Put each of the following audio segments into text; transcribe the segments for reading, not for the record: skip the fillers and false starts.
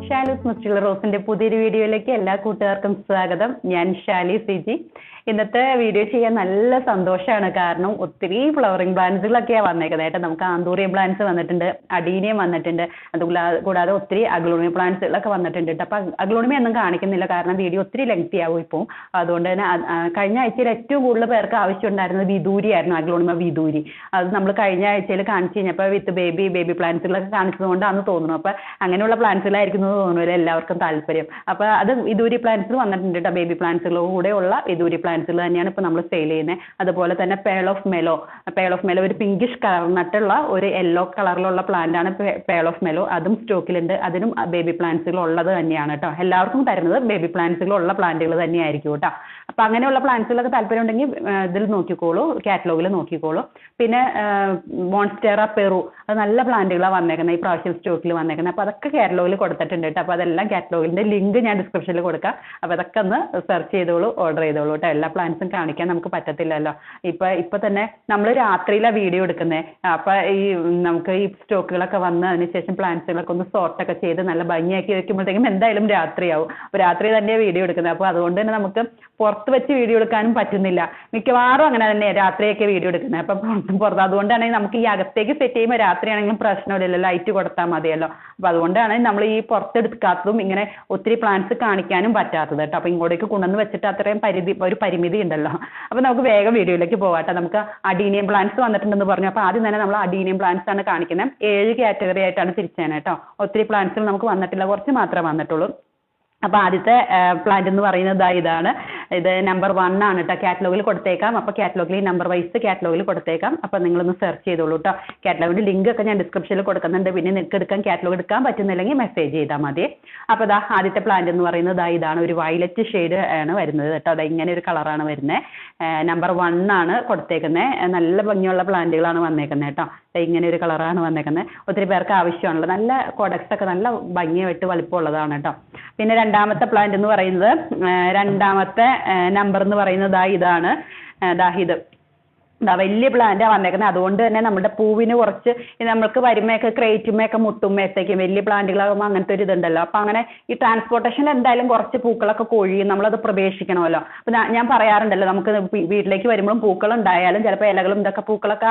ഷാലൂസ് മുസ്റ്റുള്ള റോസിന്റെ പുതിയൊരു വീഡിയോയിലേക്ക് എല്ലാ കൂട്ടുകാർക്കും സ്വാഗതം. ഞാൻ ഷാലി സിജി. ഇന്നത്തെ വീഡിയോ ചെയ്യാൻ നല്ല സന്തോഷമാണ്. കാരണം ഒത്തിരി ഫ്ലവറിംഗ് പ്ലാന്റ്സുകളൊക്കെയാണ് വന്നേക്കുന്നത് കേട്ടോ. നമുക്ക് ആന്തൂറിയം പ്ലാന്റ്സ് വന്നിട്ടുണ്ട്, അഡീനിയം വന്നിട്ടുണ്ട്, അതുകൂടാതെ ഒത്തിരി അഗ്ലോണിയം പ്ലാന്റ്സുകളൊക്കെ വന്നിട്ടുണ്ട് കേട്ടോ. അപ്പം അഗ്ലോണിയം ഒന്നും കാണിക്കുന്നില്ല, കാരണം വീഡിയോ ഒത്തിരി ലെങ്തി ആവും ഇപ്പോൾ. അതുകൊണ്ട് തന്നെ കഴിഞ്ഞ ആഴ്ചയിൽ ഏറ്റവും കൂടുതൽ പേർക്ക് ആവശ്യമുണ്ടായിരുന്നത് വിദൂരി ആയിരുന്നു, അഗ്ലോണിമ വിദൂരി. അത് നമ്മൾ കഴിഞ്ഞ ആഴ്ചയിൽ കാണിച്ചു കഴിഞ്ഞപ്പോൾ വിത്ത് ബേബി പ്ലാന്റ്സുകളൊക്കെ കാണിച്ചതുകൊണ്ടാണെന്ന് തോന്നുന്നു. അപ്പം അങ്ങനെയുള്ള പ്ലാന്റ്സുകളായിരിക്കും തോന്നുന്നു എല്ലാവർക്കും താല്പര്യം. അപ്പം അത് വിദൂരി പ്ലാന്റ്സ് വന്നിട്ടുണ്ട് കേട്ടോ. ബേബി പ്ലാന്റ്സുകളുടെ കൂടെയുള്ള വിദൂരി പ്ലാന്റ്സുകൾ തന്നെയാണ് ഇപ്പോൾ നമ്മൾ സെയിൽ ചെയ്യുന്നത്. അതുപോലെ തന്നെ പേൾ ഓഫ് മെലോ ഒരു പിങ്കിഷ് കളറിനട്ടുള്ള ഒരു യെല്ലോ കളറിലുള്ള പ്ലാന്റ് ആണ് പേൾ ഓഫ് മെലോ. അതും സ്റ്റോക്കിലുണ്ട്. അതിനും ബേബി പ്ലാന്റ്സുകൾ ഉള്ളത് തന്നെയാണ് കേട്ടോ. എല്ലാവർക്കും തരുന്നത് ബേബി പ്ലാന്റ്സുകളുള്ള പ്ലാന്റുകൾ തന്നെയായിരിക്കും കേട്ടോ. അപ്പം അങ്ങനെയുള്ള പ്ലാന്റ്സുകളൊക്കെ താല്പര്യം ഉണ്ടെങ്കിൽ ഇതിൽ നോക്കിക്കോളൂ, കാറ്റലോഗിൽ നോക്കിക്കോളൂ. പിന്നെ മോൺസ്റ്റേറ പെറു, അത് നല്ല പ്ലാന്റുകളാണ് വന്നേക്കുന്നത്, ഈ പ്രാവശ്യം സ്റ്റോക്കിൽ വന്നേക്കുന്നത്. അപ്പോൾ അതൊക്കെ കാറ്റലോഗിൽ കൊടുത്തിട്ടുണ്ട് കേട്ടോ. അപ്പോൾ അതെല്ലാം കാറ്റലോഗിൻ്റെ ലിങ്ക് ഞാൻ ഡിസ്ക്രിപ്ഷനിൽ കൊടുക്കാം. അപ്പോൾ അതൊക്കെ ഒന്ന് സെർച്ച് ചെയ്തോളൂ, ഓർഡർ ചെയ്തോളൂ കേട്ടോ. എല്ലാ പ്ലാന്റ്സും കാണിക്കാൻ നമുക്ക് പറ്റത്തില്ലല്ലോ. ഇപ്പം തന്നെ നമ്മൾ രാത്രിയിലാണ് വീഡിയോ എടുക്കുന്നത്. അപ്പോൾ നമുക്ക് ഈ സ്റ്റോക്കുകളൊക്കെ വന്ന് അതിനുശേഷം പ്ലാന്റ്സുകളൊക്കെ ഒന്ന് സോർട്ടൊക്കെ ചെയ്ത് നല്ല ഭംഗിയാക്കി വെക്കുമ്പോഴത്തേക്കും എന്തായാലും രാത്രിയാവും. അപ്പോൾ രാത്രി തന്നെയാണ് വീഡിയോ എടുക്കുന്നത്. അപ്പോൾ അതുകൊണ്ട് തന്നെ നമുക്ക് പുറത്ത് വെച്ച് വീഡിയോ എടുക്കാനും പറ്റുന്നില്ല. മിക്കവാറും അങ്ങനെ തന്നെ രാത്രിയൊക്കെ വീഡിയോ എടുക്കുന്നത്. അപ്പം പുറത്ത് അതുകൊണ്ടാണ് നമുക്ക് ഈ അകത്തേക്ക് സെറ്റ് ചെയ്യുമ്പോൾ രാത്രിയാണെങ്കിലും പ്രശ്നമില്ലല്ലോ, ലൈറ്റ് കൊടുത്താൽ മതിയല്ലോ. അപ്പോൾ അതുകൊണ്ടാണ് നമ്മൾ ഈ പുറത്തെടുക്കാത്തതും ഇങ്ങനെ ഒത്തിരി പ്ലാന്റ്സ് കാണിക്കാനും പറ്റാത്തത് കേട്ടോ. അപ്പോൾ ഇങ്ങോട്ടേക്ക് കൊണ്ടുവന്ന് വെച്ചിട്ട് അത്രയും പരിമിതി ഉണ്ടല്ലോ. അപ്പോൾ നമുക്ക് വേഗം വീഡിയോയിലേക്ക് പോകാട്ടെ. നമുക്ക് അഡീനിയം പ്ലാന്റ്സ് വന്നിട്ടുണ്ടെന്ന് പറഞ്ഞു. അപ്പോൾ ആദ്യം തന്നെ നമ്മൾ അഡീനിയം പ്ലാന്റ്സ് ആണ് കാണിക്കുന്നത്. 7 കാറ്റഗറി ആയിട്ടാണ് തിരിച്ചത് കേട്ടോ. ഒത്തിരി പ്ലാന്റ്സുകൾ നമുക്ക് വന്നിട്ടില്ല, കുറച്ച് മാത്രമേ വന്നിട്ടുള്ളൂ. അപ്പോൾ ആദ്യത്തെ പ്ലാന്റ് എന്ന് പറയുന്നത് ഇതാണ്. ഇത് നമ്പർ 1 ആണ് കേട്ടോ. കാറ്റലോഗിൽ കൊടുത്തേക്കാം. അപ്പോൾ കാറ്റലോഗിൽ നമ്പർ വൈസ് കാറ്റലോഗിൽ കൊടുത്തേക്കാം. അപ്പോൾ നിങ്ങളൊന്ന് സെർച്ച് ചെയ്തോളൂ കേട്ടോ. കാറ്റലോഗിൻ്റെ ലിങ്ക് ഒക്കെ ഞാൻ ഡിസ്ക്രിപ്ഷനിൽ കൊടുക്കുന്നുണ്ട്. പിന്നെ നിങ്ങൾക്ക് കാറ്റലോഗ് എടുക്കാൻ പറ്റുന്നില്ലെങ്കിൽ മെസ്സേജ് ചെയ്താൽ മതി. അപ്പോൾ ആദ്യത്തെ പ്ലാന്റ് എന്ന് പറയുന്നത് ഇതാണ്. ഒരു വയലറ്റ് ഷെയ്ഡ് ആണ് വരുന്നത് കേട്ടോ. ഇങ്ങനെ ഒരു കളറാണ് വരുന്നത്. നമ്പർ 1 ആണ് കൊടുത്തേക്കുന്നത്. നല്ല ഭംഗിയുള്ള പ്ലാന്റുകളാണ് വന്നേക്കുന്നത് കേട്ടോ. ഇങ്ങനെ ഒരു കളറാണ് വന്നേക്കുന്നത്. ഒത്തിരി പേർക്ക് ആവശ്യമാണല്ലോ. നല്ല കോഡക്സ് ഒക്കെ നല്ല ഭംഗിയായിട്ട് വലിപ്പമുള്ളതാണ് കേട്ടോ. പിന്നെ രണ്ടാമത്തെ പ്ലാന്റ് എന്ന് പറയുന്നത്, രണ്ടാമത്തെ നമ്പർ എന്ന് പറയുന്നത് ഇതാണ്. ഇത് വലിയ പ്ലാന്റാണ് വന്നേക്കുന്നത്. അതുകൊണ്ട് തന്നെ നമ്മുടെ പൂവിന് കുറച്ച് നമ്മൾക്ക് വരുമ്പോഴൊക്കെ ക്രേറ്റുമ്മയൊക്കെ മുട്ടുമ്പോഴത്തേക്കും വലിയ പ്ലാന്റുകളാകുമ്പോൾ അങ്ങനത്തെ ഒരു ഇതുണ്ടല്ലോ. അപ്പം അങ്ങനെ ഈ ട്രാൻസ്പോർട്ടേഷനിൽ എന്തായാലും കുറച്ച് പൂക്കളൊക്കെ കൊഴിയും, നമ്മളത് പ്രവേശിക്കണമല്ലോ. അപ്പം ഞാൻ പറയാറുണ്ടല്ലോ, നമുക്ക് വീട്ടിലേക്ക് വരുമ്പോഴും പൂക്കൾ ഉണ്ടായാലും ചിലപ്പോൾ ഇലകളും ഇതൊക്കെ പൂക്കളൊക്കെ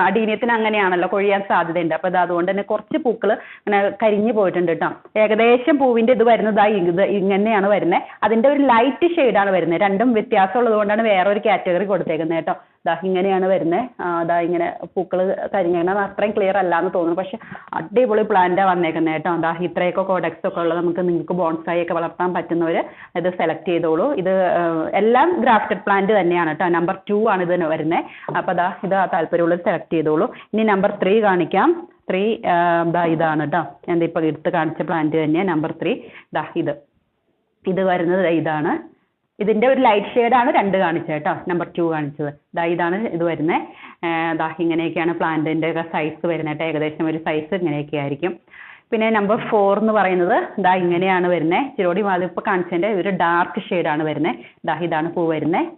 അടീനിയത്തിന് അങ്ങനെയാണല്ലോ, കൊഴിയാൻ സാധ്യതയുണ്ട്. അപ്പോൾ അതുകൊണ്ട് തന്നെ കുറച്ച് പൂക്കൾ ഇങ്ങനെ കരിഞ്ഞു പോയിട്ടുണ്ട് കേട്ടോ. ഏകദേശം പൂവിൻ്റെ ഇത് വരുന്നത് ഇത് ഇങ്ങനെയാണ് വരുന്നത്. അതിൻ്റെ ഒരു ലൈറ്റ് ഷെയ്ഡാണ് വരുന്നത്. രണ്ടും വ്യത്യാസമുള്ളത് കൊണ്ടാണ് വേറൊരു കാറ്റഗറി കൊടുത്തേക്കുന്നത് കേട്ടോ. ഇങ്ങനെയാണ് വരുന്നത്. ഇങ്ങനെ പൂക്കൾ കരിഞ്ഞാൽ അത്രയും ക്ലിയർ അല്ല എന്ന് തോന്നുന്നു. പക്ഷെ അടിപൊളി പ്ലാന്റാണ് വന്നേക്കുന്നത് കേട്ടോ. ഇത്രയൊക്കെ കോഡക്സ് ഒക്കെ ഉള്ളത് നിങ്ങൾക്ക് ബോൺസായി ഒക്കെ വളർത്താൻ പറ്റുന്നവർ ഇത് സെലക്ട് ചെയ്തോളൂ. ഇത് എല്ലാം ഗ്രാഫ്റ്റഡ് പ്ലാന്റ് തന്നെയാണ് കേട്ടോ. നമ്പർ 2 ആണ് ഇത് വരുന്നത്. അപ്പോൾ ഇത് താല്പര്യമുള്ളത് സെലക്ട് ചെയ്തോളൂ. ഇനി നമ്പർ 3 കാണിക്കാം. 3 ഇതാണ് കേട്ടോ. ഞാൻ ഇപ്പോൾ എടുത്ത് കാണിച്ച പ്ലാന്റ് തന്നെയാണ് നമ്പർ 3. ഇത് വരുന്നത് ഇതാണ്. ഇതിൻ്റെ ഒരു ലൈറ്റ് ഷെയ്ഡാണ് 2 കാണിച്ചത് കേട്ടോ. നമ്പർ 2 കാണിച്ചത് ഇതാണ്. ഇത് വരുന്നത് ഇങ്ങനെയൊക്കെയാണ് പ്ലാന്റിൻ്റെ ഒക്കെ സൈസ് വരുന്നത് കേട്ടോ. ഏകദേശം ഒരു സൈസ് ഇങ്ങനെയൊക്കെ ആയിരിക്കും. പിന്നെ നമ്പർ 4 എന്ന് പറയുന്നത് ഇങ്ങനെയാണ് വരുന്നത്. ചിരോടി ഇപ്പോൾ കാണിച്ചതിൻ്റെ ഒരു ഡാർക്ക് ഷെയ്ഡാണ് വരുന്നത്. ഇതാണ് പൂ വരുന്നത്.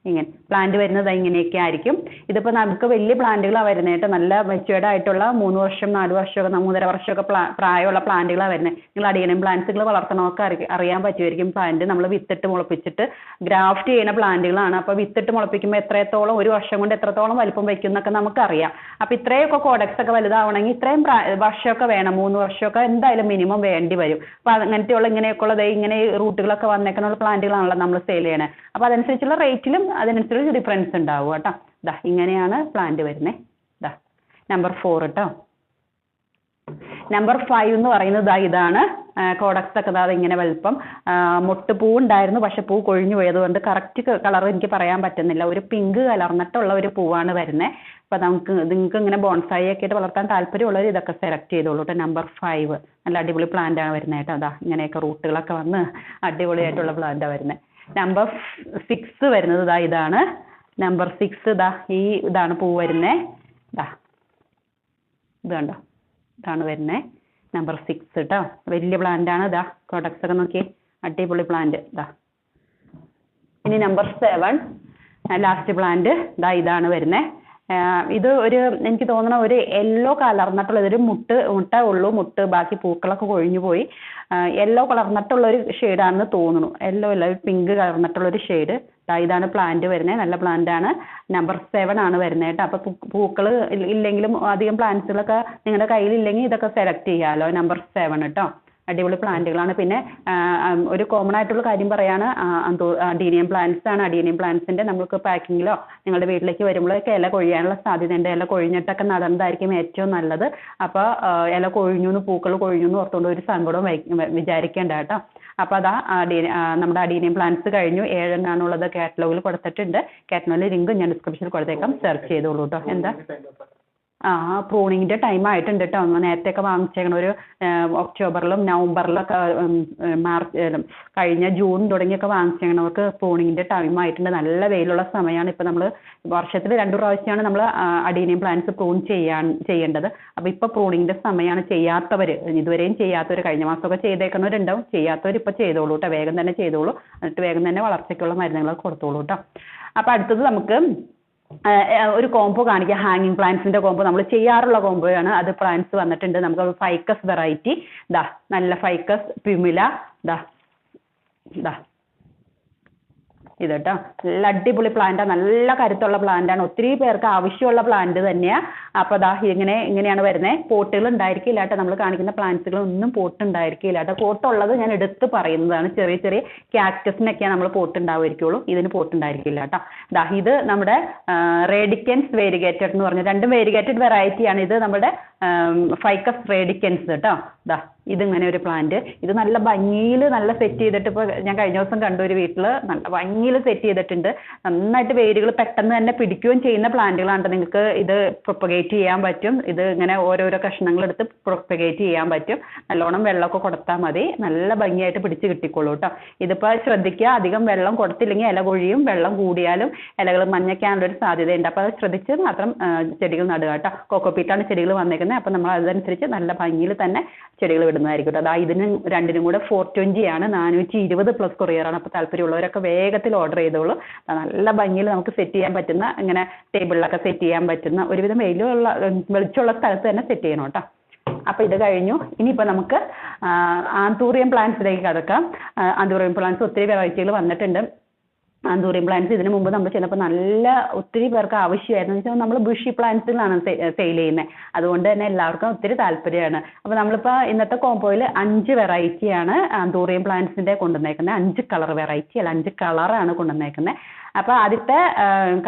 ഇങ്ങനെ പ്ലാന്റ് വരുന്നത് ഇങ്ങനെയൊക്കെ ആയിരിക്കും. ഇതിപ്പോൾ നമുക്ക് വലിയ പ്ലാന്റുകളാണ് വരുന്നത് കേട്ടോ. നല്ല മെച്യൂർഡ് ആയിട്ടുള്ള 3 വർഷം 4 വർഷമൊക്കെ 3.5 വർഷമൊക്കെ പ്രായമുള്ള പ്ലാന്റുകളാണ് വരുന്നത്. നിങ്ങൾ അഡീനിയം പ്ലാന്റ്സുകൾ വളർത്തണമൊക്കെ അറിയാൻ പറ്റുമായിരിക്കും. പ്ലാന്റ് നമ്മൾ വിത്തിട്ട് മുളപ്പിച്ചിട്ട് ഗ്രാഫ്റ്റ് ചെയ്യുന്ന പ്ലാന്റുകളാണ്. അപ്പോൾ വിത്തിട്ട് മുളപ്പിക്കുമ്പോൾ എത്രത്തോളം, ഒരു വർഷം കൊണ്ട് എത്രത്തോളം വലിപ്പം വയ്ക്കും എന്നൊക്കെ നമുക്കറിയാം. അപ്പോൾ ഇത്രയൊക്കെ കോഡക്സ് ഒക്കെ വലുതാവണമെങ്കിൽ ഇത്രയും വർഷമൊക്കെ വേണം. 3 വർഷമൊക്കെ എന്തായാലും മിനിമം വേണ്ടി വരും. അപ്പോൾ അങ്ങനത്തെയുള്ള ഇങ്ങനെയൊക്കെ ഉള്ളത് ഇങ്ങനെ റൂട്ടുകളൊക്കെ വന്നേക്കുന്ന പ്ലാന്റുകളാണല്ലോ നമ്മൾ സെയിൽ ചെയ്യണത്. അപ്പോൾ അതനുസരിച്ചുള്ള റേറ്റിലും അതിനനുസരിച്ച് ഡിഫറൻസ് ഉണ്ടാവും കേട്ടോ. ഇങ്ങനെയാണ് പ്ലാന്റ് വരുന്നത്. നമ്പർ 4 കേട്ടോ. നമ്പർ 5 എന്ന് പറയുന്നത് ഇതാണ്. കോഡക്സ് ഒക്കെ ഇങ്ങനെ വലിപ്പം. മൊട്ട് പൂ ഉണ്ടായിരുന്നു, പക്ഷെ പൂ കൊഴിഞ്ഞു പോയത് കൊണ്ട് കറക്റ്റ് കളർ എനിക്ക് പറയാൻ പറ്റുന്നില്ല. ഒരു പിങ്ക് കലർന്നിട്ടുള്ള ഒരു പൂവാണ് വരുന്നത്. അപ്പോൾ നിങ്ങൾക്ക് ഇങ്ങനെ ബോൺസായി ഒക്കെ ആയിട്ട് വളർത്താൻ താല്പര്യമുള്ളവർ ഇതൊക്കെ സെലക്ട് ചെയ്തോളൂ കേട്ടോ. നമ്പർ 5 നല്ല അടിപൊളി പ്ലാന്റാണ് വരുന്നത് കേട്ടോ. ഇങ്ങനെയൊക്കെ റൂട്ടുകളൊക്കെ വന്ന് അടിപൊളിയായിട്ടുള്ള പ്ലാന്റാണ് വരുന്നത്. നമ്പർ 6 വരുന്നത് ഇതാണ്. നമ്പർ 6 ഇതാണ് പൂ വരുന്നത്. ഇത് കണ്ടോ, ഇതാണ് വരുന്നത് നമ്പർ 6 കേട്ടോ. വലിയ പ്ലാന്റാണ്. കോഡക്സ് ഒക്കെ നോക്കി, അടിപൊളി പ്ലാന്റ്. ഇനി നമ്പർ 7 ലാസ്റ്റ് പ്ലാന്റ് ഇതാണ് വരുന്നത്. ഇത് ഒരു എനിക്ക് തോന്നുന്ന ഒരു യെല്ലോ കലർന്നിട്ടുള്ള ഒരു മുട്ട ഉള്ളൂ, ബാക്കി പൂക്കളൊക്കെ കൊഴിഞ്ഞു പോയി. യെല്ലോ കളർന്നിട്ടുള്ള ഒരു ഷെയ്ഡാണെന്ന് തോന്നുന്നു. യെല്ലോ അല്ല, ഒരു പിങ്ക് കളർന്നിട്ടുള്ള ഒരു ഷെയ്ഡ്. ഇതാണ് പ്ലാന്റ് വരുന്നത്. നല്ല പ്ലാന്റ് ആണ്. നമ്പർ 7 ആണ് വരുന്നത് കേട്ടോ. അപ്പോൾ പൂക്കൾ ഇല്ലെങ്കിലും അധികം പ്ലാന്റ്സുകളൊക്കെ നിങ്ങളുടെ കയ്യിലില്ലെങ്കിൽ ഇതൊക്കെ സെലക്ട് ചെയ്യാമല്ലോ. നമ്പർ 7 കേട്ടോ. അടിപൊളി പ്ലാന്റുകളാണ്. പിന്നെ ഒരു കോമൺ ആയിട്ടുള്ള കാര്യം പറയാണ്, അഡീനിയം പ്ലാന്റ്സ് ആണ്. അഡീനിയം പ്ലാന്റ്സിന്റെ നമുക്ക് പാക്കിങ്ങിലോ നിങ്ങളുടെ വീട്ടിലേക്ക് വരുമ്പോഴൊക്കെ ഇല കൊഴിയാനുള്ള സാധ്യതയുണ്ട്. ഇല കൊഴിഞ്ഞിട്ടൊക്കെ നടന്നതായിരിക്കും ഏറ്റവും നല്ലത്. അപ്പോൾ ഇല കൊഴിഞ്ഞു, പൂക്കൾ കൊഴിഞ്ഞു എന്ന് ഓർത്തുകൊണ്ട് ഒരു സങ്കടവും വിചാരിക്കേണ്ട കേട്ടോ. അപ്പോൾ അതാ നമ്മുടെ അഡീനിയം പ്ലാന്റ്സ് കഴിഞ്ഞു. 7 എണ്ണാണുള്ളത്. കാറ്റലോഗിൽ കൊടുത്തിട്ടുണ്ട്. കാറ്റലോഗിൽ ലിങ്ക് ഞാൻ ഡിസ്ക്രിപ്ഷനിൽ കൊടുത്തേക്കാം, സെർച്ച് ചെയ്തോളൂ കേട്ടോ. എന്താ പ്രൂണിങ്ങിന്റെ ടൈം ആയിട്ടുണ്ട് കേട്ടോ. നേരത്തെയൊക്കെ വാങ്ങിച്ചേക്കണം ഒരു ഒക്ടോബറിലും നവംബറിലൊക്കെ കഴിഞ്ഞ ജൂൺ തുടങ്ങിയൊക്കെ വാങ്ങിച്ചേക്കണവർക്ക് പ്രൂണിങ്ങിന്റെ ടൈം ആയിട്ടുണ്ട്. നല്ല വെയിലുള്ള സമയമാണ്. ഇപ്പം നമ്മൾ വർഷത്തിൽ 2 പ്രാവശ്യമാണ് നമ്മൾ അഡീനിയം പ്ലാന്റ്സ് പ്രൂൺ ചെയ്യേണ്ടത്. അപ്പോൾ ഇപ്പോൾ പ്രൂണിങ്ങിന്റെ സമയമാണ്. ചെയ്യാത്തവർ, ഇതുവരെയും ചെയ്യാത്തവർ, കഴിഞ്ഞ മാസമൊക്കെ ചെയ്തേക്കുന്നവരുണ്ടാവും. ചെയ്യാത്തവർ ഇപ്പോൾ ചെയ്തോളൂ കേട്ടോ. വേഗം തന്നെ ചെയ്തോളൂ. എന്നിട്ട് വേഗം തന്നെ വളർച്ചയ്ക്കുള്ള മരുന്നുകളൊക്കെ കൊടുത്തോളൂ കേട്ടോ. അപ്പോൾ അടുത്തത് നമുക്ക് ഒരു കോംബോ കാണിക്കാം. ഹാങ്ങിങ് പ്ലാന്റ്സിന്റെ കോംബോ നമ്മൾ ചെയ്യാറുള്ള കോംബോയാണ്. അത് പ്ലാന്റ്സ് വന്നിട്ടുണ്ട്. നമുക്ക് ഫൈക്കസ് വെറൈറ്റി നല്ല ഫൈക്കസ് പ്യൂമില ഇത് കേട്ടോ. നല്ല അടിപൊളി പ്ലാന്റാണ്. നല്ല കരുത്തുള്ള പ്ലാന്റാണ്. ഒത്തിരി പേർക്ക് ആവശ്യമുള്ള പ്ലാന്റ് തന്നെയാണ്. അപ്പോൾ ഇങ്ങനെയാണ് വരുന്നത്. പോട്ടുകൾ ഉണ്ടായിരിക്കില്ല കേട്ടോ. നമ്മൾ കാണിക്കുന്ന പ്ലാന്റ്സുകളൊന്നും പോട്ട് ഉണ്ടായിരിക്കില്ല കേട്ടോ. പോട്ടുള്ളത് ഞാൻ എടുത്ത് പറയുന്നതാണ്. ചെറിയ ചെറിയ ക്യാക്ടസിനൊക്കെയാണ് നമ്മൾ പോട്ട് ഉണ്ടാവുമായിരിക്കുള്ളൂ. ഇതിന് പോട്ട് ഉണ്ടായിരിക്കില്ല കേട്ടോ. ഇത് നമ്മുടെ റേഡിക്കൻസ് വേരിഗേറ്റഡ് എന്ന് പറഞ്ഞ 2 വേരിഗേറ്റഡ് വെറൈറ്റിയാണ്. ഇത് നമ്മുടെ ഫൈക്കസ് റേഡിക്കൻസ് കേട്ടോ. ഇതിങ്ങനെ ഒരു പ്ലാന്റ്. ഇത് നല്ല ഭംഗിയിൽ നല്ല സെറ്റ് ചെയ്തിട്ട് ഇപ്പോൾ ഞാൻ കഴിഞ്ഞ ദിവസം കണ്ടു ഒരു വീട്ടിൽ നല്ല ഭംഗിയിൽ സെറ്റ് ചെയ്തിട്ടുണ്ട്. നന്നായിട്ട് വേരുകൾ പെട്ടെന്ന് തന്നെ പിടിക്കുകയും ചെയ്യുന്ന പ്ലാന്റുകളാണ്. നിങ്ങൾക്ക് ഇത് പ്രൊപ്പഗേറ്റ് ചെയ്യാൻ പറ്റും. ഇത് ഇങ്ങനെ ഓരോരോ കഷ്ണങ്ങളെടുത്ത് പ്രൊപ്പഗേറ്റ് ചെയ്യാൻ പറ്റും. നല്ലോണം വെള്ളമൊക്കെ കൊടുത്താൽ മതി. നല്ല ഭംഗിയായിട്ട് പിടിച്ച് കിട്ടിക്കോളൂ കേട്ടോ. ഇതിപ്പോൾ ശ്രദ്ധിക്കുക, അധികം വെള്ളം കൊടുത്തില്ലെങ്കിൽ ഇല കൊഴിയും. വെള്ളം കൂടിയാലും ഇലകൾ മഞ്ഞയ്ക്കാനുള്ളൊരു സാധ്യതയുണ്ട്. അപ്പോൾ അത് ശ്രദ്ധിച്ച് മാത്രം ചെടികൾ നടുക കേട്ടോ. കോക്കോപീറ്റാണ് ചെടികൾ വന്നേക്കുന്നത്. അപ്പോൾ നമ്മൾ അതനുസരിച്ച് നല്ല ഭംഗിയിൽ തന്നെ ചെടികൾ വിടുന്നതായിരിക്കും കേട്ടോ. ഇതിന് 2നും കൂടെ 420 ആണ്. 420+ കൊറിയറാണ്. അപ്പോൾ താല്പര്യമുള്ളവരൊക്കെ വേഗത്തിൽ ഓർഡർ ചെയ്തോളൂ. നല്ല ഭംഗിയിൽ നമുക്ക് സെറ്റ് ചെയ്യാൻ പറ്റുന്ന, ഇങ്ങനെ ടേബിളിലൊക്കെ സെറ്റ് ചെയ്യാൻ പറ്റുന്ന, ഒരുവിധം വെളിച്ചമുള്ള സ്ഥലത്ത് തന്നെ സെറ്റ് ചെയ്യണം കേട്ടോ. അപ്പോൾ ഇത് കഴിഞ്ഞു. ഇനിയിപ്പോൾ നമുക്ക് ആന്തൂറിയം പ്ലാന്റ്സിലേക്ക് കടക്കാം. ആന്തൂറിയം പ്ലാന്റ്സ് ഒത്തിരി വെറൈറ്റികൾ വന്നിട്ടുണ്ട്. ആന്തൂറിയം പ്ലാന്റ്സ് ഇതിനു മുമ്പ് നമ്മൾ ചെന്നപ്പോൾ ഒത്തിരി പേർക്ക് ആവശ്യമായിരുന്നു. എന്ന് വെച്ചാൽ നമ്മൾ ബുഷി പ്ലാന്റ്സുകളാണ് സെയിൽ ചെയ്യുന്നത്. അതുകൊണ്ട് തന്നെ എല്ലാവർക്കും ഒത്തിരി താല്പര്യമാണ്. അപ്പോൾ നമ്മളിപ്പോൾ ഇന്നത്തെ കോംബോയിൽ 5 വെറൈറ്റിയാണ് ആന്തൂറിയം പ്ലാന്റ്സിന്റെ കൊണ്ടുവന്നേക്കുന്നത്. 5 കളർ വെറൈറ്റി അല്ല, 5 കളറാണ് കൊണ്ടുവന്നേക്കുന്നത്. അപ്പോൾ ആദ്യത്തെ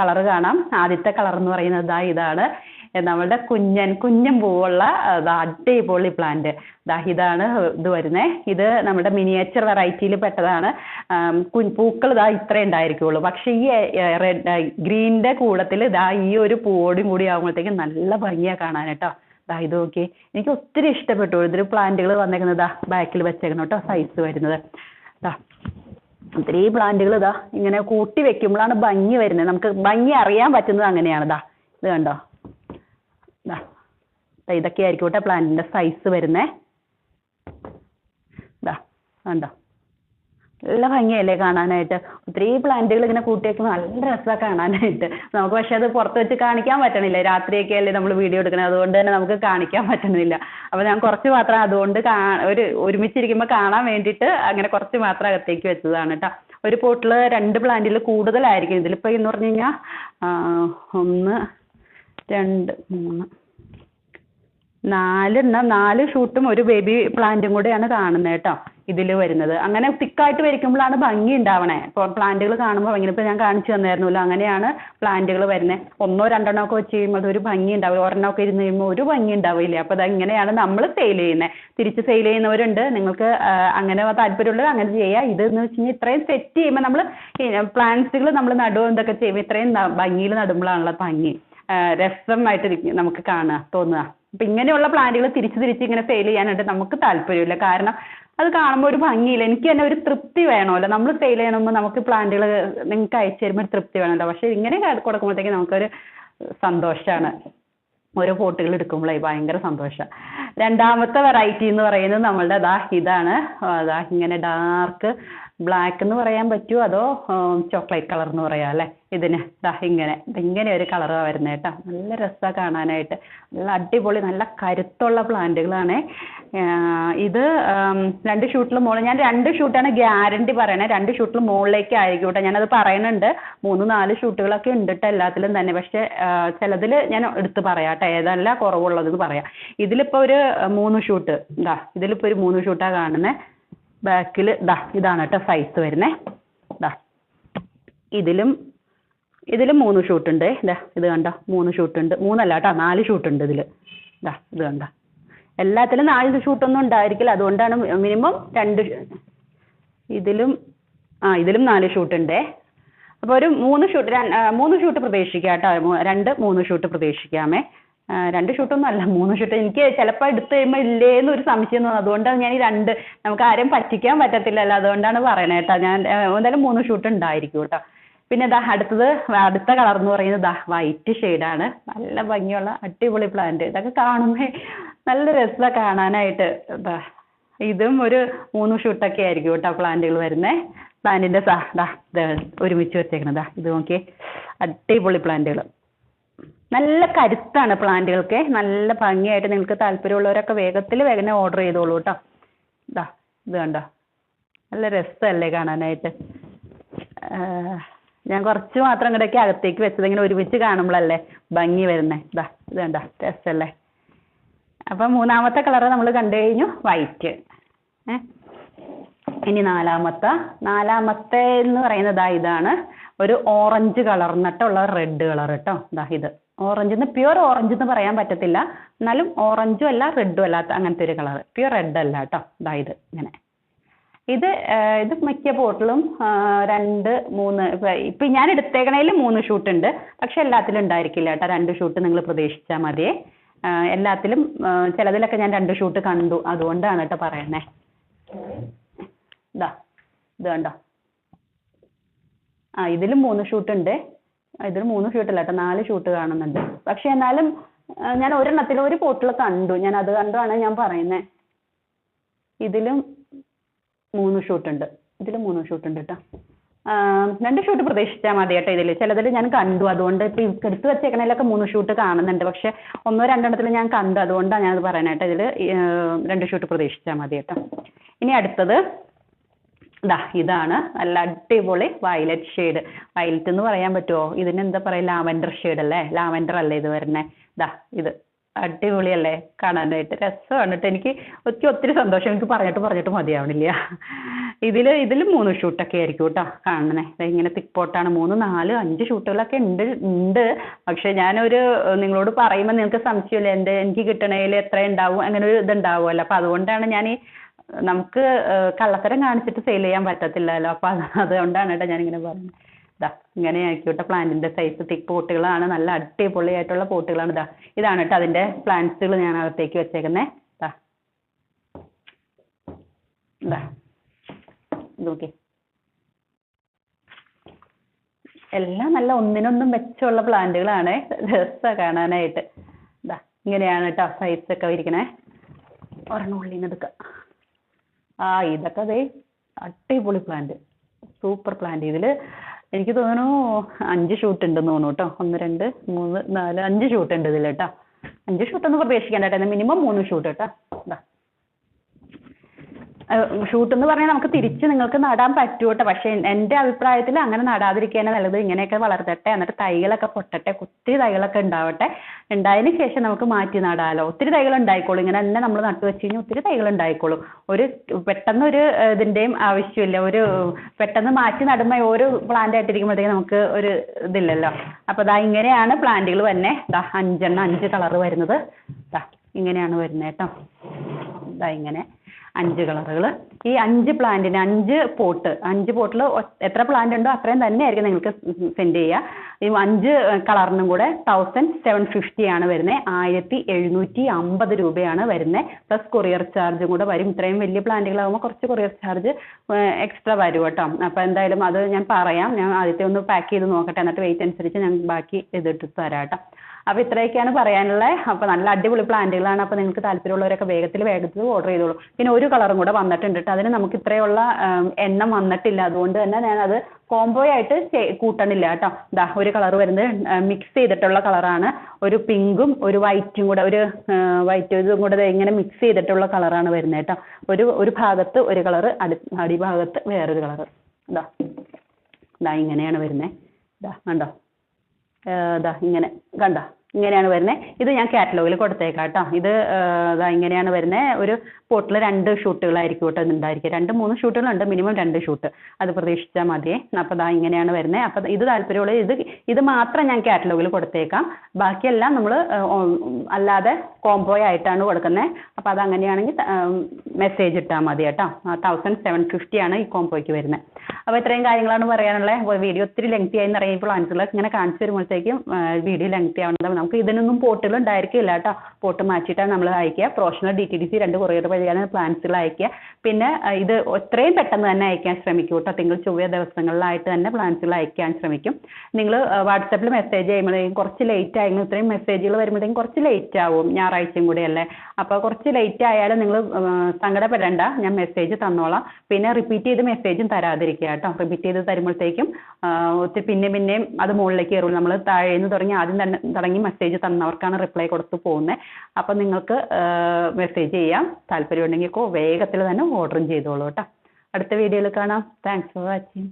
കളർ കാണാം. ആദ്യത്തെ കളർ എന്ന് പറയുന്നത് ഇതാണ്. നമ്മളുടെ കുഞ്ഞൻ പൂവുള്ള അടിപൊളി പ്ലാന്റ്. ഇതാണ് ഇത് വരുന്നത്. ഇത് നമ്മുടെ മിനിയേച്ചർ വെറൈറ്റിയിൽ പെട്ടതാണ്. പൂക്കൾ ഇത്രേ ഉണ്ടായിരിക്കുള്ളൂ. പക്ഷേ ഈ ഗ്രീനിന്റെ കൂടത്തിൽ ഈ ഒരു പൂവോടും കൂടി ആകുമ്പോഴത്തേക്കും നല്ല ഭംഗിയാണ് കാണാൻ കേട്ടോ. ഇത് നോക്കി, എനിക്ക് ഒത്തിരി ഇഷ്ടപ്പെട്ടു. ഇതൊരു പ്ലാന്റുകൾ വന്നേക്കുന്നത് ബാക്കിൽ വെച്ചേക്കണം കേട്ടോ. സൈസ് വരുന്നത് ഒത്തിരി പ്ലാന്റുകൾ ഇങ്ങനെ കൂട്ടി വെക്കുമ്പോഴാണ് ഭംഗി വരുന്നത്. നമുക്ക് ഭംഗി അറിയാൻ പറ്റുന്നത് അങ്ങനെയാണ്. ഇത് കണ്ടോ. ഇതൊക്കെ ആയിരിക്കും കേട്ടോ പ്ലാന്റിന്റെ സൈസ് വരുന്നേ. കണ്ടോ, നല്ല ഭംഗിയല്ലേ കാണാനായിട്ട്. ഒത്തിരി പ്ലാന്റുകൾ ഇങ്ങനെ കൂട്ടി വെക്കുമ്പോൾ നല്ല രസമാണ് കാണാനായിട്ട്. നമുക്ക് പക്ഷെ അത് പുറത്ത് വെച്ച് കാണിക്കാൻ പറ്റണില്ല. രാത്രിയൊക്കെ അല്ലേ നമ്മൾ വീഡിയോ എടുക്കുന്നത്. അതുകൊണ്ട് തന്നെ നമുക്ക് കാണിക്കാൻ പറ്റുന്നില്ല. അപ്പോൾ ഞാൻ കുറച്ച് മാത്രം അതുകൊണ്ട് ഒരുമിച്ചിരിക്കുമ്പോൾ കാണാൻ വേണ്ടിയിട്ട് അങ്ങനെ കുറച്ച് മാത്രം അകത്തേക്ക് വെച്ചതാണ് കേട്ടോ. ഒരു പോട്ടിൽ 2 പ്ലാന്റിൽ കൂടുതലായിരിക്കും. ഇതിലിപ്പോൾ എന്ന് പറഞ്ഞു കഴിഞ്ഞാൽ 1 2 3 4 ഷൂട്ടും ഒരു ബേബി പ്ലാന്റും കൂടെയാണ് കാണുന്നത് കേട്ടോ ഇതിൽ വരുന്നത്. അങ്ങനെ തിക്കായിട്ട് വരയ്ക്കുമ്പോഴാണ് ഭംഗി ഉണ്ടാവണേ. ഇപ്പോൾ പ്ലാന്റുകൾ കാണുമ്പോൾ ഭംഗി, ഇപ്പോൾ ഞാൻ കാണിച്ചു തന്നായിരുന്നല്ലോ, അങ്ങനെയാണ് പ്ലാന്റുകൾ വരുന്നത്. 1 2 ഒക്കെ വെച്ച് കഴിയുമ്പോൾ അതൊരു ഭംഗി ഉണ്ടാവില്ല. ഒരെണ്ണമൊക്കെ ഇരുന്ന് കഴിയുമ്പോൾ ഒരു ഭംഗി ഉണ്ടാവില്ല. അപ്പോൾ ഇങ്ങനെയാണ് നമ്മൾ സെയിൽ ചെയ്യുന്നത്. തിരിച്ച് സെയിൽ ചെയ്യുന്നവരുണ്ട്. നിങ്ങൾക്ക് അങ്ങനെ താല്പര്യമുള്ളത് അങ്ങനെ ചെയ്യുക. ഇതെന്ന് വെച്ച് കഴിഞ്ഞാൽ ഇത്രയും സെറ്റ് ചെയ്യുമ്പോൾ നമ്മൾ പ്ലാന്റ്സുകൾ നമ്മൾ നടുവും ഇതൊക്കെ ചെയ്യുമ്പോൾ ഇത്രയും ഭംഗിയിൽ നടുമ്പോഴാണുള്ള ഭംഗി രസമായിട്ട് നമുക്ക് തോന്നുക. അപ്പം ഇങ്ങനെയുള്ള പ്ലാന്റുകൾ തിരിച്ച് ഇങ്ങനെ സെയിൽ ചെയ്യാനായിട്ട് നമുക്ക് താല്പര്യമില്ല. കാരണം അത് കാണുമ്പോൾ ഒരു ഭംഗിയില്ല. എനിക്ക് തന്നെ ഒരു തൃപ്തി വേണമല്ലോ. നമ്മൾ സെയിൽ ചെയ്യണമെങ്കിൽ നമുക്ക് പ്ലാന്റുകൾ നിങ്ങൾക്ക് അയച്ചു തരുമ്പോൾ ഒരു തൃപ്തി വേണമല്ലോ. പക്ഷേ ഇങ്ങനെ കൊടുക്കുമ്പോഴത്തേക്ക് നമുക്കൊരു സന്തോഷമാണ്. ഓരോ പോട്ടുകൾ എടുക്കുമ്പോഴേ ഭയങ്കര സന്തോഷമാണ്. രണ്ടാമത്തെ വെറൈറ്റി എന്ന് പറയുന്നത് നമ്മളുടെ ഇതാണ്. ഇങ്ങനെ ഡാർക്ക് ബ്ലാക്ക് എന്ന് പറയാൻ പറ്റുമോ അതോ ചോക്ലേറ്റ് കളർ എന്ന് പറയാം അല്ലേ ഇതിന്? ദാ ഇങ്ങനെ ഒരു കളറാണ് വരുന്നത് കേട്ടോ. നല്ല രസമാണ് കാണാനായിട്ട്. നല്ല അടിപൊളി നല്ല കരുത്തുള്ള പ്ലാന്റുകളാണ്. ഇത് 2 ഷൂട്ടിൽ മുകളിൽ, ഞാൻ 2 ഷൂട്ടാണ് ഗ്യാരണ്ടി പറയണേ. 2 ഷൂട്ടിൽ മുകളിലേക്ക് ആയിരിക്കും കേട്ടോ. ഞാനത് പറയുന്നുണ്ട്. 3-4 ഷൂട്ടുകളൊക്കെ ഉണ്ട് കേട്ടോ എല്ലാത്തിലും തന്നെ. പക്ഷെ ചിലതിൽ ഞാൻ എടുത്ത് പറയാം കേട്ടോ, ഏതല്ല കുറവുള്ളതെന്ന് പറയാം. ഇതിലിപ്പോൾ ഒരു 3 ഷൂട്ട്, ഇതിലിപ്പോൾ ഒരു 3 ഷൂട്ടാണ് കാണുന്നത്. ബാക്കിൽ ഇതാണ് കേട്ടോ സൈസ് വരുന്നത്. ഇതിലും 3 ഷൂട്ടുണ്ട്. ഇത് കണ്ടോ, 3 ഷൂട്ടുണ്ട്. 3 അല്ല കേട്ടോ, 4 ഷൂട്ടുണ്ട് ഇതിൽ. ഇത് കണ്ടോ, എല്ലാത്തിലും 4 ഷൂട്ടൊന്നും ഉണ്ടായിരിക്കില്ല, അതുകൊണ്ടാണ് മിനിമം 2. ഇതിലും 4 ഷൂട്ടുണ്ട്. അപ്പോൾ ഒരു 3 ഷൂട്ട് പ്രതീക്ഷിക്കാം കേട്ടോ. 2-3 ഷൂട്ട് പ്രതീക്ഷിക്കാമേ. 2 ഷൂട്ടൊന്നും അല്ല, 3 ഷൂട്ട്. എനിക്ക് ചിലപ്പോൾ എടുത്തു കഴിയുമ്പോൾ ഇല്ലേന്ന് ഒരു സംശയം തോന്നുന്നു. അതുകൊണ്ടാണ് ഞാൻ ഈ 2, നമുക്ക് ആരെയും പറ്റിക്കാൻ പറ്റത്തില്ലല്ലോ, അതുകൊണ്ടാണ് പറയണേ കേട്ടോ. ഞാൻ എന്തായാലും 3 ഷൂട്ട് ഉണ്ടായിരിക്കും കേട്ടോ. പിന്നെ അടുത്ത കളർ എന്ന് പറയുന്നത് വൈറ്റ് ഷെയ്ഡാണ്. നല്ല ഭംഗിയുള്ള അടിപൊളി പ്ലാന്റ്. ഇതൊക്കെ കാണുമ്പോൾ നല്ല രസമാണ് കാണാനായിട്ട്. ഇതും ഒരു 3 ഷൂട്ടൊക്കെ ആയിരിക്കും കേട്ടോ പ്ലാന്റുകൾ വരുന്നത്. പ്ലാന്റിൻ്റെ ഒരുമിച്ച് വെച്ചേക്കണതാ, ഇത് നോക്കിയേ, അടിപൊളി പ്ലാന്റുകൾ. നല്ല കരുത്താണ് പ്ലാന്റുകൾക്ക്. നല്ല ഭംഗിയായിട്ട് നിങ്ങൾക്ക് താല്പര്യമുള്ളവരൊക്കെ വേഗം ഓർഡർ ചെയ്തോളൂ കേട്ടോ. ഇത് കണ്ടോ, നല്ല രസമല്ലേ കാണാനായിട്ട്. ഞാൻ കുറച്ച് മാത്രം ഇങ്ങോട്ടേക്ക് അകത്തേക്ക് വെച്ചത്, ഇങ്ങനെ ഒരുമിച്ച് കാണുമ്പോഴല്ലേ ഭംഗി വരുന്നത്. ഇത് കണ്ടോ, രസമല്ലേ. അപ്പം 3ാമത്തെ കളറ് നമ്മൾ കണ്ടു കഴിഞ്ഞു, വൈറ്റ്. ഇനി നാലാമത്തെ എന്ന് പറയുന്നത് ഇതാണ്, ഒരു ഓറഞ്ച് കളർന്നിട്ടുള്ള റെഡ് കളർ കേട്ടോ. ഇത് ഓറഞ്ച്, പ്യുവർ ഓറഞ്ച് എന്ന് പറയാൻ പറ്റത്തില്ല, എന്നാലും ഓറഞ്ചും അല്ല റെഡും അല്ലാത്ത അങ്ങനത്തെ ഒരു കളർ. പ്യുവർ റെഡ് അല്ല കേട്ടോ. ഇത് ഇങ്ങനെ. ഇത് മിക്ക പോട്ടിലും 2-3, ഇപ്പം ഞാൻ എടുത്തേക്കണേൽ 3 ഷൂട്ട് ഉണ്ട്. പക്ഷെ എല്ലാത്തിലും ഉണ്ടായിരിക്കില്ല കേട്ടോ. 2 ഷൂട്ട് നിങ്ങൾ പ്രതീക്ഷിച്ചാൽ മതിയേ. എല്ലാത്തിലും ചിലതിലൊക്കെ ഞാൻ 2 ഷൂട്ട് കണ്ടു, അതുകൊണ്ടാണ് കേട്ടോ പറയണേ. ഇത് കണ്ടോ, ഇതിലും 3 ഷൂട്ട് ഉണ്ട്. ഇതിൽ 3 ഷൂട്ടല്ല കേട്ടോ, 4 ഷൂട്ട് കാണുന്നുണ്ട്. പക്ഷെ എന്നാലും ഞാൻ ഒരെണ്ണത്തിൽ ഒരു പോട്ടിൽ കണ്ടു, ഞാൻ അത് കണ്ടാണ് ഞാൻ പറയുന്നത്. ഇതിലും 3 ഷൂട്ടുണ്ട്. കേട്ടോ. 2 ഷൂട്ട് പ്രതീക്ഷിച്ചാൽ മതി കേട്ടോ. ചിലതിൽ ഞാൻ കണ്ടു, അതുകൊണ്ട് ഇപ്പം എടുത്ത് വെച്ചേക്കണേലൊക്കെ 3 ഷൂട്ട് കാണുന്നുണ്ട്. പക്ഷെ 1-2 ഞാൻ കണ്ടു, അതുകൊണ്ടാണ് ഞാനത് പറയണേ കേട്ടോ. ഇതിൽ 2 ഷൂട്ട് പ്രതീക്ഷിച്ചാൽ മതി കേട്ടോ. ഇനി അടുത്തത് ഇതാണ്, നല്ല അടിപൊളി വയലറ്റ് ഷെയ്ഡ്. വയലറ്റ് എന്ന് പറയാൻ പറ്റുമോ? ഇതിന് എന്താ പറയുക, ലാവൻഡർ ഷെയ്ഡ് അല്ലേ? ലാവൻഡർ അല്ലേ ഇത് വരുന്നത്? ഇത് അടിപൊളിയല്ലേ കാണാനായിട്ട്? രസമാണ് കേട്ടോ. എനിക്ക് ഒത്തിരി സന്തോഷം. എനിക്ക് പറഞ്ഞിട്ട് മതിയാവണില്ല. ഇതിൽ 3 ഷൂട്ടൊക്കെ ആയിരിക്കും കേട്ടോ കാണണേ. ഇങ്ങനെ തിക്ക് പോട്ടാണ്. 3, 4, 5 ഷൂട്ടുകളൊക്കെ ഉണ്ട്. പക്ഷെ ഞാനൊരു നിങ്ങളോട് പറയുമ്പോൾ നിങ്ങൾക്ക് സംശയമില്ല, എനിക്ക് കിട്ടണേൽ എത്ര ഉണ്ടാവും, അങ്ങനെ ഒരു ഇതുണ്ടാവുമല്ലോ. അപ്പം അതുകൊണ്ടാണ് ഞാൻ നമുക്ക് കള്ളത്തരം കാണിച്ചിട്ട് സെയിൽ ചെയ്യാൻ പറ്റത്തില്ലല്ലോ. അപ്പം അതുകൊണ്ടാണ് കേട്ടോ ഞാനിങ്ങനെ പറയുന്നത്. ഇങ്ങനെ ആയിക്കോട്ടെ. പ്ലാന്റിന്റെ സൈസ് തിക്ക് പോട്ടുകളാണ്, നല്ല അടിപൊളിയായിട്ടുള്ള പോട്ടുകളാണ്. ഇതാണ് കേട്ടോ അതിന്റെ പ്ലാന്റ്സുകൾ ഞാൻ അകത്തേക്ക് വെച്ചേക്കുന്നത്. നോക്കി, എല്ലാം നല്ല ഒന്നിനൊന്നും മെച്ചമുള്ള പ്ലാന്റുകളാണ്. രസമാണ് കാണാനായിട്ട്. ഇങ്ങനെയാണ് കേട്ടോ സൈസൊക്കെ ഇരിക്കണേ. ഒരെണ്ണം ഉള്ളിൽ എടുക്കാം. ഇതൊക്കെ അടിപൊളി പ്ലാന്റ്, സൂപ്പർ പ്ലാന്റ്. ഇതിൽ എനിക്ക് തോന്നുന്നു 5 ഷൂട്ട് ഉണ്ടെന്ന് തോന്നുന്നു കേട്ടോ. 1, 2, 3, 4, 5 ഷൂട്ട് ഉണ്ട് ഇതിൽ കേട്ടോ. 5 ഷൂട്ടൊന്നും പ്രതീക്ഷിക്കാൻ കേട്ടോ, മിനിമം 3 ഷൂട്ട് കേട്ടോ. ഷൂട്ട് എന്ന് പറഞ്ഞാൽ നമുക്ക് തിരിച്ച് നിങ്ങൾക്ക് നടാൻ പറ്റും കേട്ടോ. പക്ഷേ എൻ്റെ അഭിപ്രായത്തിൽ അങ്ങനെ നടാതിരിക്കുകയാണ് നല്ലത്. ഇങ്ങനെയൊക്കെ വളർത്തട്ടെ, എന്നിട്ട് തൈകളൊക്കെ പൊട്ടട്ടെ, ഒത്തിരി തൈകളൊക്കെ ഉണ്ടാവട്ടെ. ഉണ്ടായതിന് ശേഷം നമുക്ക് മാറ്റി നടാലോ. ഒത്തിരി തൈകൾ ഉണ്ടായിക്കോളും. ഇങ്ങനെ തന്നെ നമ്മൾ നട്ടു വെച്ച് കഴിഞ്ഞാൽ ഒത്തിരി തൈകൾ ഉണ്ടായിക്കോളും. പെട്ടെന്നൊരു ഇതിൻ്റെയും ആവശ്യമില്ല. പെട്ടെന്ന് മാറ്റി നടുമ്പോൾ ഓരോ പ്ലാന്റ് ആയിട്ടിരിക്കുമ്പോഴത്തേക്കും നമുക്ക് ഒരു ഇതില്ലല്ലോ. അപ്പോൾ ഇങ്ങനെയാണ് പ്ലാന്റുകൾ തന്നെ. 5 കളർ വരുന്നത്. ഇങ്ങനെയാണ് വരുന്നത് കേട്ടോ. ഇങ്ങനെ 5 കളറുകൾ. ഈ 5 പ്ലാന്റിന് 5 പോട്ടിൽ എത്ര പ്ലാന്റ് ഉണ്ടോ അത്രയും തന്നെ ആയിരിക്കും നിങ്ങൾക്ക് സെൻഡ് ചെയ്യുക. ഈ 5 കളറിനും കൂടെ 1750 ആണ് വരുന്നത്. 1750 രൂപയാണ് വരുന്നത്. പ്ലസ് കൊറിയർ ചാർജും കൂടെ വരും. ഇത്രയും വലിയ പ്ലാന്റുകളാകുമ്പോൾ കുറച്ച് കൊറിയർ ചാർജ് എക്സ്ട്രാ വരും കേട്ടോ. അപ്പോൾ എന്തായാലും അത് ഞാൻ പറയാം. ഞാൻ ആദ്യത്തെ ഒന്ന് പാക്ക് ചെയ്ത് നോക്കട്ടെ, എന്നിട്ട് വെയിറ്റ് അനുസരിച്ച് ഞാൻ ബാക്കി ഇതിട്ട് തരാം കേട്ടോ. അപ്പോൾ ഇത്രയൊക്കെയാണ് പറയാനുള്ളത്. അപ്പോൾ നല്ല അടിപൊളി പ്ലാന്റുകളാണ്. അപ്പോൾ നിങ്ങൾക്ക് താല്പര്യമുള്ളവരൊക്കെ വേഗത്തിൽ ഓർഡർ ചെയ്തോളൂ. പിന്നെ ഒരു കളറും കൂടെ വന്നിട്ടുണ്ട് കേട്ടോ. അതിന് നമുക്ക് ഇത്രയുള്ള എണ്ണം വന്നിട്ടില്ല, അതുകൊണ്ട് തന്നെ ഞാനത് കോംബോ ആയിട്ട് കൂട്ടണില്ല കേട്ടോ. ദാ ഒരു കളർ വരുന്നത് മിക്സ് ചെയ്തിട്ടുള്ള കളറാണ്. ഒരു പിങ്കും ഒരു വൈറ്റും കൂടെ, ഒരു വൈറ്റ് ഇതും കൂടെ ഇങ്ങനെ മിക്സ് ചെയ്തിട്ടുള്ള കളറാണ് വരുന്നത് കേട്ടോ. ഒരു ഭാഗത്ത് ഒരു കളറ്, അടിഭാഗത്ത് വേറൊരു കളറ്. ഇതാ ഇങ്ങനെയാണ് വരുന്നത്. കണ്ടോ, ഇങ്ങനെ കണ്ടോ, ഇങ്ങനെയാണ് വരുന്നത്. ഇത് ഞാൻ കാറ്റലോഗിൽ കൊടുത്തേക്കാം കേട്ടോ. ഇത് ഇങ്ങനെയാണ് വരുന്നത്. ഒരു പോട്ടിൽ 2 ഷൂട്ടുകളായിരിക്കും കേട്ടോ ഉണ്ടായിരിക്കുക. 2-3 ഷൂട്ടുകളുണ്ട്, മിനിമം 2 ഷൂട്ട്. അത് പ്രതീക്ഷിച്ചാൽ മതിയേ. അപ്പോൾ ഇങ്ങനെയാണ് വരുന്നത്. അപ്പോൾ ഇത് താല്പര്യമുള്ള ഇത് മാത്രം ഞാൻ കാറ്റലോഗിൽ കൊടുത്തേക്കാം. ബാക്കിയെല്ലാം നമ്മൾ അല്ലാതെ കോംബോ ആയിട്ടാണ് കൊടുക്കുന്നത്. അപ്പോൾ അതങ്ങനെയാണെങ്കിൽ മെസ്സേജ് ഇട്ടാൽ മതി കേട്ടോ. 1750 ആണ് ഈ കോംബോയ്ക്ക് വരുന്നത്. അപ്പോൾ ഇത്രയും കാര്യങ്ങളാണ് പറയാനുള്ളത്. വീഡിയോ ഒത്തിരി ലെങ്തി ആയി നിറങ്ങിയ പ്ലാന്റ്സുകൾ ഇങ്ങനെ കാണിച്ചു വരുമ്പോഴത്തേക്കും വീഡിയോ ലെങ്തി ആവുന്നത്. നമുക്ക് ഇതിനൊന്നും പോട്ടുകൾ ഉണ്ടായിരിക്കില്ല കേട്ടോ. പോട്ട് മാറ്റിയിട്ടാണ് നമ്മൾ അയക്കുക. പ്രൊഫഷണൽ DTDC 2 കൊറിയർ വഴിയാണ് പ്ലാന്റ്സുകൾ അയക്കുക. പിന്നെ ഇത് എത്രയും പെട്ടെന്ന് തന്നെ അയക്കാൻ ശ്രമിക്കും കേട്ടോ. തിങ്കൾ ചൊവ്വ ദിവസങ്ങളിലായിട്ട് തന്നെ പ്ലാന്റ്സുകൾ അയക്കാൻ ശ്രമിക്കും. നിങ്ങൾ വാട്സാപ്പിൽ മെസ്സേജ് ചെയ്യുമ്പോഴേക്കും കുറച്ച് ലേറ്റ് ആയെങ്കിലും, ഇത്രയും മെസ്സേജുകൾ വരുമ്പോഴത്തേക്കും കുറച്ച് ലേറ്റ് ആവും. ഞായറാഴ്ചയും കൂടി അല്ലേ. അപ്പോൾ കുറച്ച് ലേറ്റ് ആയാലും നിങ്ങൾ സങ്കടപ്പെടേണ്ട, ഞാൻ മെസ്സേജ് തന്നോളാം. പിന്നെ റിപ്പീറ്റ് ചെയ്ത് മെസ്സേജും തരാതിരിക്കുക കേട്ടോ. റിപ്പീറ്റ് ചെയ്ത് തരുമ്പോഴത്തേക്കും ഒത്തിരി പിന്നെയും അത് മുകളിലേക്ക് കയറുള്ളൂ. നമ്മൾ താഴേന്ന് തുടങ്ങി ആദ്യം തന്നെ തുടങ്ങി മെസ്സേജ് തന്നവർക്കാണ് റിപ്ലൈ കൊടുത്ത് പോകുന്നത്. അപ്പോൾ നിങ്ങൾക്ക് മെസ്സേജ് ചെയ്യാം. താല്പര്യമുണ്ടെങ്കിൽ വേഗത്തിൽ തന്നെ ഓർഡറും ചെയ്തോളൂ കേട്ടോ. അടുത്ത വീഡിയോയിൽ കാണാം. Thanks for watching.